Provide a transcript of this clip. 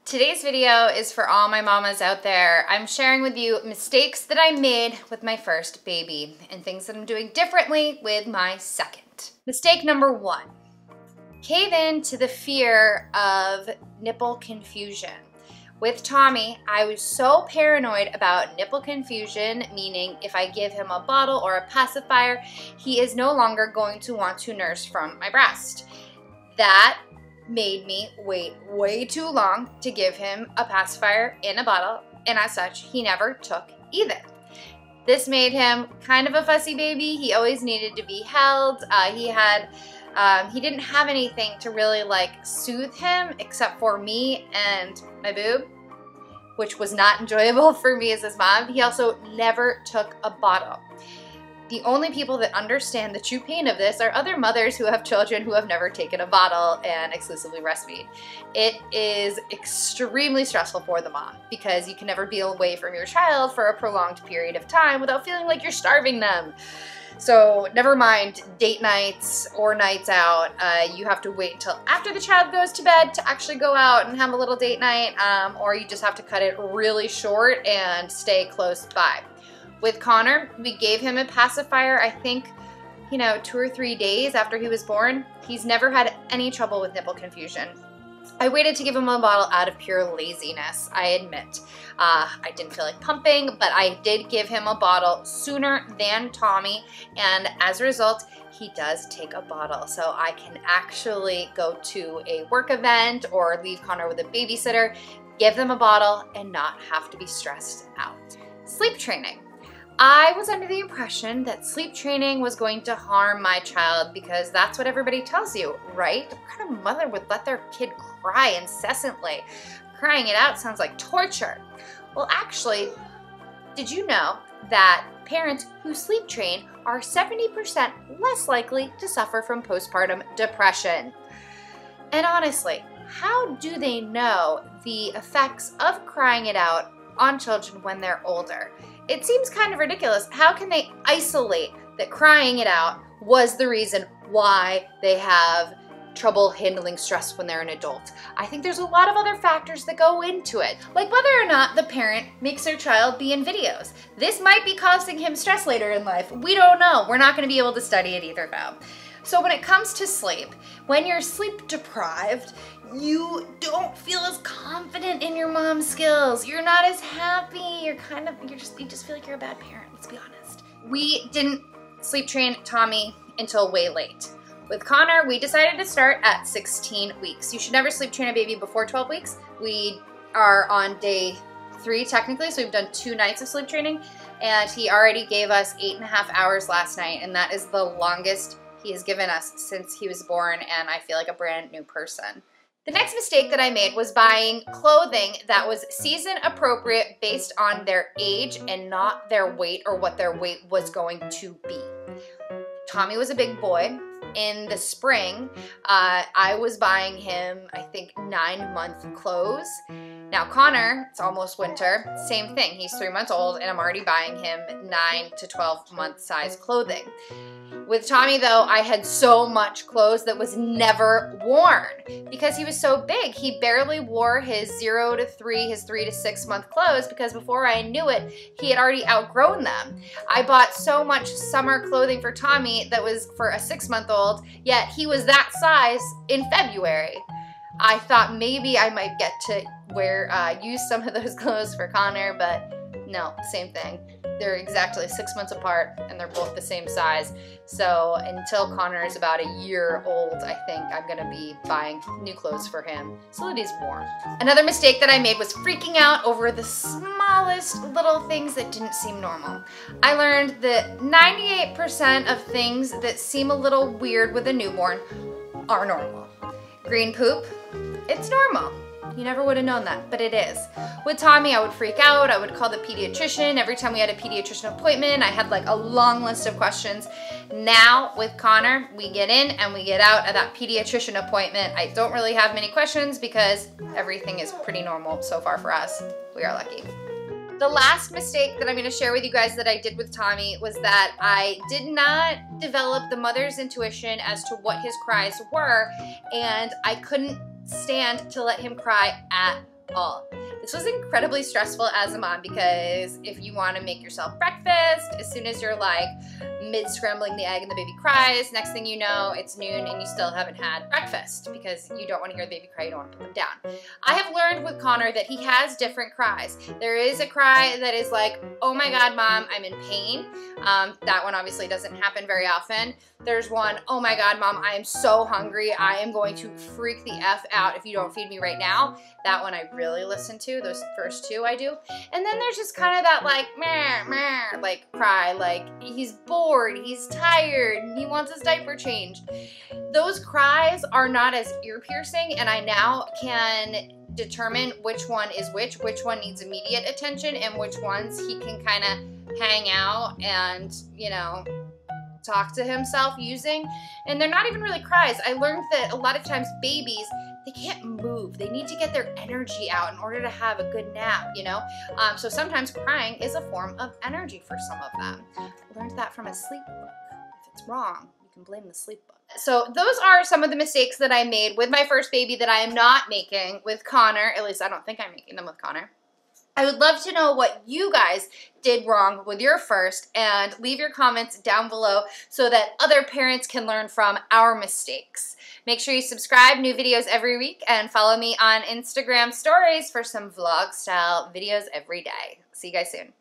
Today's video is for all my mamas out there. I'm sharing with you mistakes that I made with my first baby and things that I'm doing differently with my second. Mistake number 1, cave in to the fear of nipple confusion. With Tommy, I was so paranoid about nipple confusion, meaning if I give him a bottle or a pacifier, he is no longer going to want to nurse from my breast. That made me wait way too long to give him a pacifier in a bottle, and as such, he never took either. This made him kind of a fussy baby. He always needed to be held. He didn't have anything to really soothe him except for me and my boob, which was not enjoyable for me as his mom. He also never took a bottle. The only people that understand the true pain of this are other mothers who have children who have never taken a bottle and exclusively breastfeed. It is extremely stressful for the mom because you can never be away from your child for a prolonged period of time without feeling like you're starving them. So never mind date nights or nights out. You have to wait until after the child goes to bed to actually go out and have a little date night, or you just have to cut it really short and stay close by. With Connor, we gave him a pacifier, I think, 2 or 3 days after he was born. He's never had any trouble with nipple confusion. I waited to give him a bottle out of pure laziness, I admit. I didn't feel like pumping, but I did give him a bottle sooner than Tommy, and as a result, he does take a bottle. So I can actually go to a work event or leave Connor with a babysitter, give them a bottle, and not have to be stressed out. Sleep training. I was under the impression that sleep training was going to harm my child because that's what everybody tells you, right? What kind of mother would let their kid cry incessantly? Crying it out sounds like torture. Well, actually, did you know that parents who sleep train are 70% less likely to suffer from postpartum depression? And honestly, how do they know the effects of crying it out on children when they're older? It seems kind of ridiculous. How can they isolate that crying it out was the reason why they have trouble handling stress when they're an adult? I think there's a lot of other factors that go into it, like whether or not the parent makes their child be in videos. This might be causing him stress later in life. We don't know. We're not going to be able to study it either, though. So when it comes to sleep, when you're sleep deprived, you don't feel as confident in your mom's skills. You're not as happy. You just feel like you're a bad parent, let's be honest. We didn't sleep train Tommy until way late. With Connor, we decided to start at 16 weeks. You should never sleep train a baby before 12 weeks. We are on day 3 technically, so we've done 2 nights of sleep training, and he already gave us 8.5 hours last night, and that is the longest he has given us since he was born, and I feel like a brand new person. The next mistake that I made was buying clothing that was season appropriate based on their age and not their weight or what their weight was going to be. Tommy was a big boy. In the spring, I was buying him, I think, 9-month clothes. Now Connor, it's almost winter, same thing. He's 3 months old and I'm already buying him 9 to 12 month size clothing. With Tommy though, I had so much clothes that was never worn because he was so big. He barely wore his 0 to 3, his 3 to 6 month clothes because before I knew it, he had already outgrown them. I bought so much summer clothing for Tommy that was for a 6-month-old, yet he was that size in February. I thought maybe I might get to use some of those clothes for Connor, but no, same thing. They're exactly 6 months apart and they're both the same size. So until Connor is about a year old, I think I'm gonna be buying new clothes for him so that he's warm. Another mistake that I made was freaking out over the smallest little things that didn't seem normal. I learned that 98% of things that seem a little weird with a newborn are normal. Green poop, it's normal. You never would have known that, but it is. With Tommy, I would freak out. I would call the pediatrician. Every time we had a pediatrician appointment, I had a long list of questions. Now, with Connor, we get in and we get out of that pediatrician appointment. I don't really have many questions because everything is pretty normal so far for us. We are lucky. The last mistake that I'm gonna share with you guys that I did with Tommy was that I did not develop the mother's intuition as to what his cries were, and I couldn't stand to let him cry at all. This was incredibly stressful as a mom because if you want to make yourself breakfast, as soon as you're like mid-scrambling the egg and the baby cries, next thing you know, it's noon and you still haven't had breakfast because you don't want to hear the baby cry, you don't want to put them down. I have learned with Connor that he has different cries. There is a cry that is like, oh my God, Mom, I'm in pain. That one obviously doesn't happen very often. There's one, oh my God, Mom, I am so hungry. I am going to freak the F out if you don't feed me right now. That one I really listen to. Those first two I do. And then there's just kind of that like, meh, meh, like cry, like he's bored, he's tired, and he wants his diaper changed. Those cries are not as ear piercing, and I now can determine which one is which one needs immediate attention, and which ones he can kind of hang out and, you know, talk to himself using. And they're not even really cries. I learned that a lot of times babies, they can't move. They need to get their energy out in order to have a good nap, you know? So sometimes crying is a form of energy for some of them. I learned that from a sleep book. If it's wrong, you can blame the sleep book. So those are some of the mistakes that I made with my first baby that I am not making with Connor. At least I don't think I'm making them with Connor. I would love to know what you guys did wrong with your first, and leave your comments down below so that other parents can learn from our mistakes. Make sure you subscribe, new videos every week, and follow me on Instagram stories for some vlog style videos every day. See you guys soon.